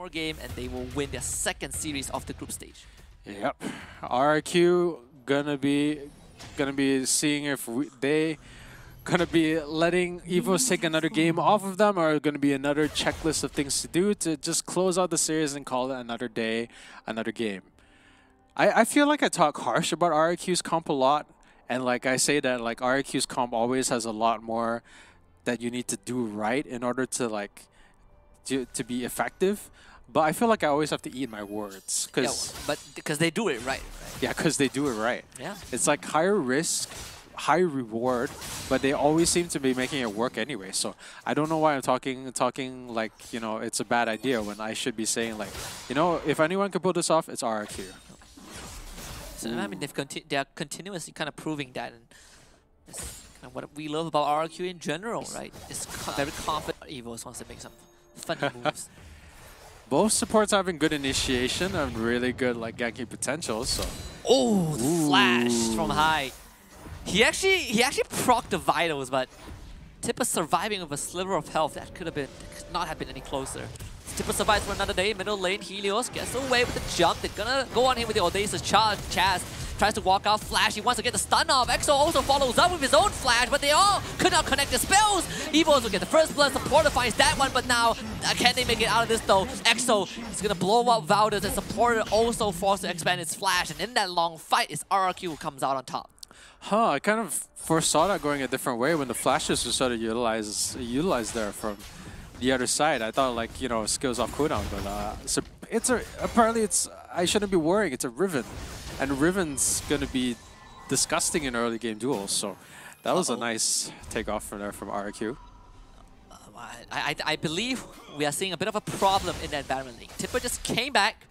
more game and they will win their second series of the group stage. Yep. RRQ gonna be seeing if they gonna be letting EVOS take another game off of them, or gonna be another checklist of things to do to just close out the series and call it another day, another game. I feel like I talk harsh about RRQ's comp a lot, and like I say that like RRQ's comp always has a lot more that you need to do right in order to like to be effective. But I feel like I always have to eat my words because they do it right. Yeah, because they do it right. Yeah. It's like higher risk, high reward, but they always seem to be making it work anyway. So I don't know why I'm talking like, you know, it's a bad idea when I should be saying like, you know, if anyone can pull this off, it's RRQ. So I mean, they are continuously kind of proving that, and it's kind of what we love about RRQ in general, right? It's very confident. EVOS wants to make some funny moves. Both supports having good initiation and really good like ganking potential. So oh, the flash from high. He actually procced the vitals, but Tipper surviving with a sliver of health. That could not have been any closer. Tipper survives for another day. Middle lane, Helios gets away with the jump. They're gonna go on him with the audacious charge. Chaz tries to walk out. Flash, he wants to get the stun off. EXO also follows up with his own flash, but they all could not connect the spells. EVOS will get the first blood. Supporter finds that one, but now can they make it out of this though? EXO is gonna blow up Valdes, and Supporter also forced to expand his flash. And in that long fight, it's RRQ who comes out on top. Huh, I kind of foresaw that going a different way when the flashes were sort of utilized there from the other side. I thought like, you know, skills off cooldown, but so apparently it's I shouldn't be worrying. It's a Riven, and Riven's gonna be disgusting in early game duels. So that was a nice takeoff from there from RRQ. I believe we are seeing a bit of a problem in that environment league. Tipper just came back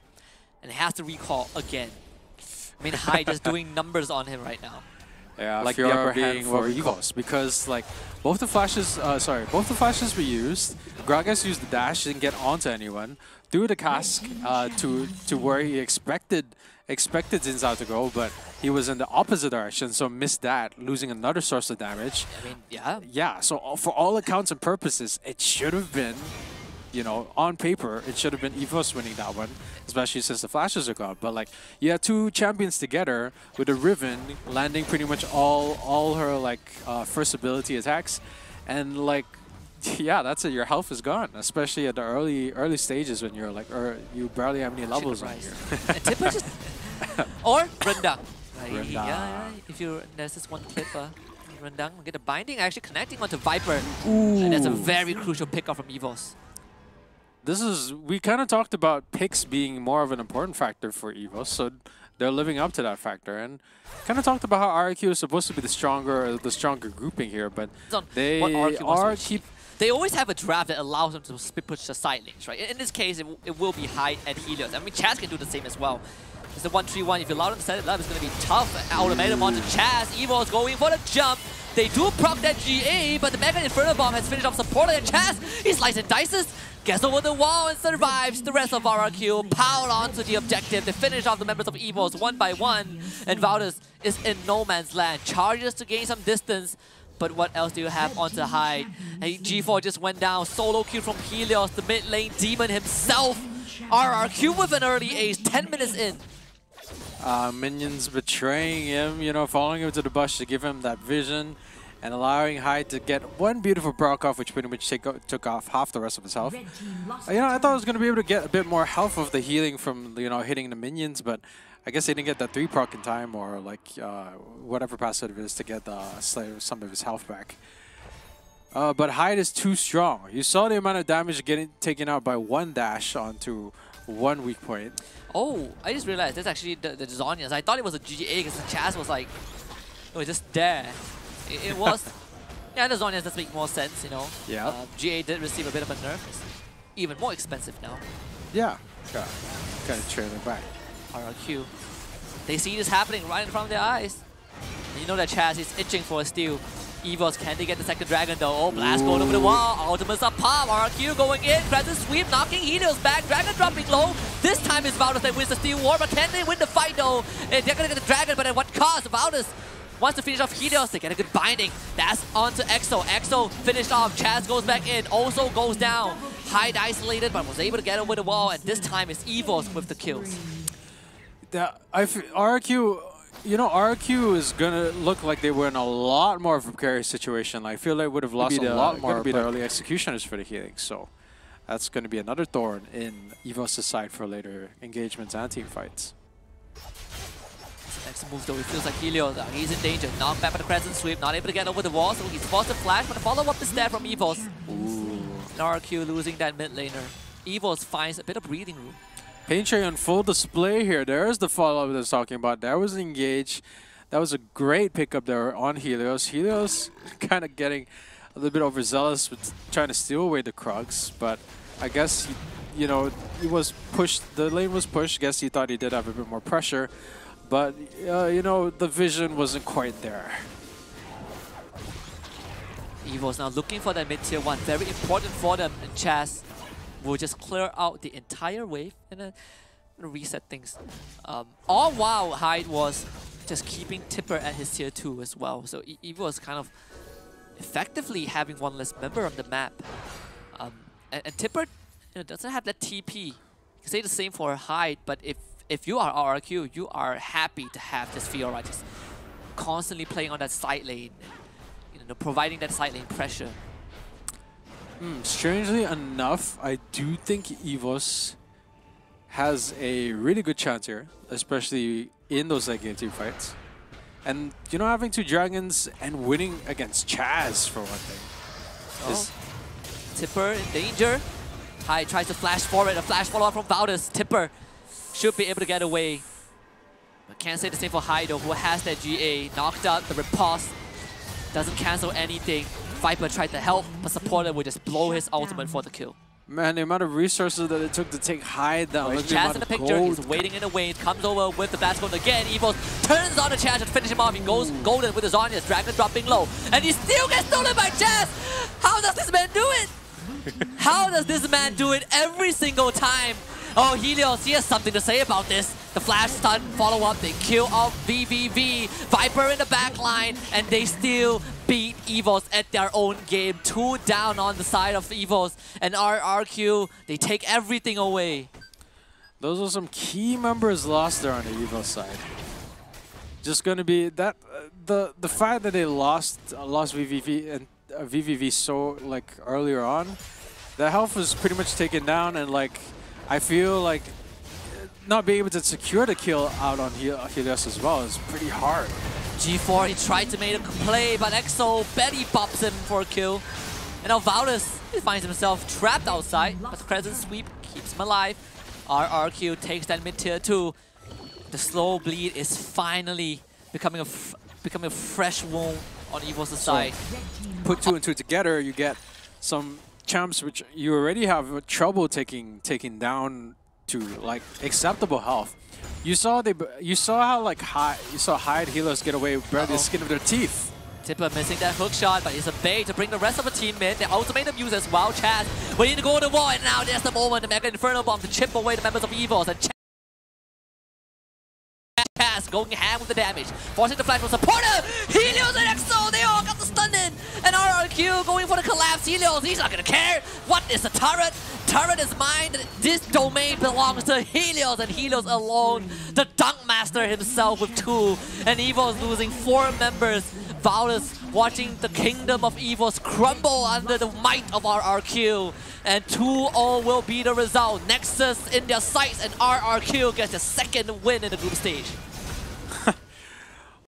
and has to recall again. I mean, High just doing numbers on him right now. Yeah, like the upper hand for EVOS, because like both the flashes were used. Gragas used the dash, didn't get onto anyone. Threw the cask to where he expected Xin Zhao to go, but he was in the opposite direction, so missed that, losing another source of damage. I mean, yeah. Yeah, so for all accounts and purposes, it should have been, you know, on paper, it should have been EVOS winning that one, especially since the flashes are gone. But like, you had two champions together with a Riven landing pretty much all her like first ability attacks, and like, yeah, that's it. Your health is gone, especially at the early stages when you're like, you barely have any levels on you. Tipper just or Rendang. Yeah, if there's this one clip. Rendang will get a binding, actually connecting onto Viper. Ooh. And that's a very crucial pickup from EVOS. We kind of talked about picks being more of an important factor for EVOS, so they're living up to that factor, and kind of talked about how RRQ is supposed to be the stronger grouping here, but they always have a draft that allows them to split push the side lanes, right? In this case, it will be High and Helios. I mean, Chaz can do the same as well. It's the 1-3-1. If you allow them to set it up, it's going to be tough. Ultimatum onto Chaz. EVO's going for the jump. They do proc that GA, but the Mega Inferno Bomb has finished off Supporter, and Chaz, he slices and dices, gets over the wall and survives. The rest of RRQ piled onto the objective. They finish off the members of EVOS one by one, and Valdes is in no man's land. Charges to gain some distance, but what else do you have onto High? Hey, G4 just went down. Solo kill from Helios, the mid lane demon himself. RRQ with an early ace, 10 minutes in. Minions betraying him, you know, following him to the bush to give him that vision, and allowing High to get one beautiful proc off, which pretty much took off half the rest of his health. You know, I thought I was going to be able to get a bit more health of the healing from, you know, hitting the minions, but I guess he didn't get that 3 proc in time, or like whatever passive it is to get some of his health back. But Hyde is too strong. You saw the amount of damage getting taken out by one dash onto one weak point. Oh, I just realized that's actually the Zhonya's. I thought it was a GGA because the Chaz was like, it was just there. It was. Yeah, the Zhonya's does make more sense, you know. Yeah. GA did receive a bit of a nerf. It's even more expensive now. Yeah. Kind of trailing back. RRQ. They see this happening right in front of their eyes. And you know that Chaz is itching for a steal. EVOS, can they get the second dragon though? Oh, blast going over the wall. Ultimates up pop. RRQ going in. Crescent sweep, knocking Helios back. Dragon dropping low. This time it's Valdes that wins the steal war, but can they win the fight though? And they're gonna get the dragon, but at what cost? Valdes wants to finish off Helios. They get a good binding. That's onto EXO. EXO finished off. Chaz goes back in. Also goes down. Hyde isolated, but was able to get over the wall, and this time it's EVOS with the kills. RRQ, you know, RRQ is gonna look like they were in a lot more of a precarious situation. I feel they would have lost a lot more. Be the early executioners for the healing, so that's gonna be another thorn in EVOS' side for later engagements and team fights. Next move though, it feels like Helios, he's in danger. Knocked back by the Crescent Sweep, not able to get over the wall, so he's forced to flash, but the follow-up is there from EVOS. Ooh. And RRQ losing that mid laner. EVOS finds a bit of breathing room. Pain Tray on full display here. There's the follow-up that I was talking about. That was engaged. That was a great pickup there on Helios. Helios kind of getting a little bit overzealous with trying to steal away the Krugs, but I guess, you know, he was pushed. The lane was pushed. I guess he thought he did have a bit more pressure, but, you know, the vision wasn't quite there. EVOS now looking for that mid-tier 1. Very important for them, and Chaz will just clear out the entire wave and then reset things. All while Hyde was just keeping Tipper at his tier 2 as well. So EVOS kind of effectively having one less member on the map. And Tipper, you know, doesn't have that TP. You can say the same for Hyde, but if you are RRQ, you are happy to have this Fiora just constantly playing on that side lane, and, you know, providing that side lane pressure. Strangely enough, I do think EVOS has a really good chance here, especially in those late game team fights. And, you know, having 2 dragons and winning against Chaz for one thing. Tipper in danger. Hyde tries to flash forward, a flash follow-up from Valdez. Tipper should be able to get away. But can't say the same for Hyde though, who has that GA. Knocked out the riposte. Doesn't cancel anything. Viper tried to help, but Supporter would just blow his ultimate for the kill. Man, the amount of resources that it took to take Hyde down. Chaz in the picture, he's waiting in the wings, comes over with the Blast Golden again. EVOS turns on the Chaz to finish him off. He goes golden with his Zhonya's Dragon dropping low. And he still gets stolen by Chaz! How does this man do it? How does this man do it every single time? Oh, Helios, he has something to say about this. The flash stun follow-up, they kill off VVV. Viper in the back line, and they still beat EVOS at their own game. 2 down on the side of EVOS, and RRQ, they take everything away. Those are some key members lost there on the EVOS side. Just going to be that the fact that they lost VVV and VVV so like earlier on, the health was pretty much taken down, and like I feel like not being able to secure the kill out on Helios as well is pretty hard. G4, he tried to make a play, but EXO Betty pops him for a kill. And now Valdez, he finds himself trapped outside, but the Crescent Sweep keeps him alive. RRQ takes that mid-tier 2. The slow bleed is finally becoming a fresh wound on EVOS' side. Put 2 and 2 together, you get some champs which you already have trouble taking down to like acceptable health. You saw how like Hyde Helios get away with barely the skin of their teeth. Tipper missing that hook shot, but it's a bait to bring the rest of the team in. The ultimatum use as well. Chaz waiting to go to the wall, and now there's the moment, the Mega Inferno Bomb to chip away the members of EVOS. And Chaz going ham with the damage, forcing the flash from Supporter. Helios and EXO, they all got the stun in. And RRQ going for the collapse. Helios, he's not gonna care. What is the turret? Turret is mine. This domain belongs to Helios, and Helios alone. The Dunk Master himself with 2. And EVOS losing 4 members. Valdez watching the kingdom of EVOS crumble under the might of RRQ. And 2-0 will be the result. Nexus in their sights, and RRQ gets the 2nd win in the group stage.